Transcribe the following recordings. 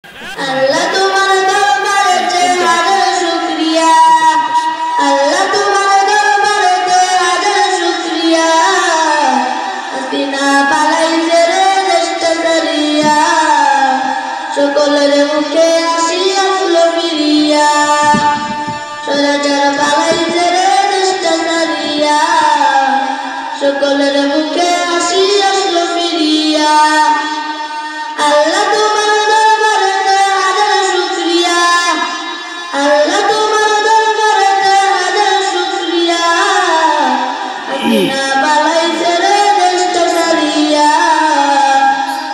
আল্লাহ তোমার দরবারেতে হাজার শুকরিয়া, আল্লাহ তোমার দরবারেতে হাজার শুকরিয়া। হাসিনা পালাইছে রে দেশটা ছাড়িয়া, সকলের মুখে হাসি আসলো ফিরিয়া। স্বৈরাচার পালাইছে রে দেশটা ছাড়িয়া, সকলের মুখে হাসি আসলো ফিরিয়া। আল্লাহ তোমার দরবারেতে হাজার শুকরিয়া, আল্লাহ তোমার দরবারেতে হাজার শুকরিয়া। হাসিনা পালাইছে রে দেশটা ছাড়িয়া,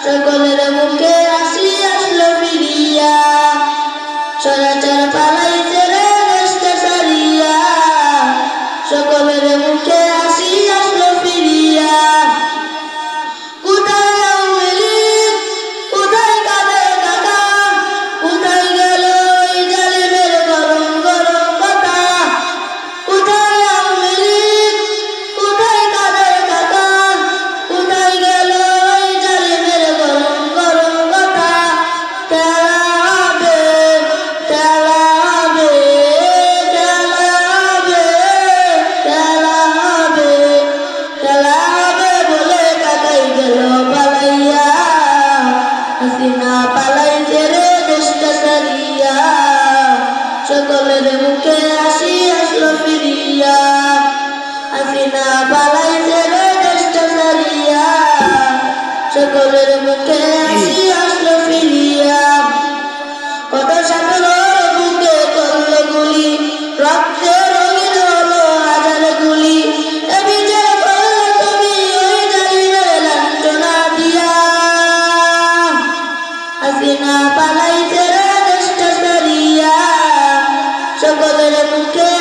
সকলের মুখে হাসি আসলো ফিরিয়া। স্বৈরাচার পালাইছে রে দেশটা ছাড়িয়া, সকলের মুখে হাসি আসলো ফিরিয়া। কোথায় আওয়ামী লীগ, কোথায় কাদের কাকা, কোথায় গেল ওই জালিমের গরম গরম কথা। কোথায় আওয়ামী লীগ, কোথায় কাদের কাকা, কোথায় গেল ওই জালিমের গরম গরম কথা। খেলা হবে, খেলা হবে, খেলা হবে, খেলা হবে, খেলা হবে বলে কাকাই গেল পালাইয়া। হাসিনা পালাইছে রে দেশটা ছাড়িয়া, সকলের মুখে হাসি আসলো ফিরিয়া। হাসিনা পালাইছে রে দেশটা ছাড়িয়া, সকলের মুখে হাসি আসলো ফিরিয়া। কত সাগরের বুকে করলো গুলি, রক্তে রঙিন হলো হাজার গুলি। এ বিজয় করলে তুমি ওই জালিমের লাঞ্ছনা দিয়া। হাসিনা পালাইছে রে দেশটা ছাড়িয়া, সকলের মুখে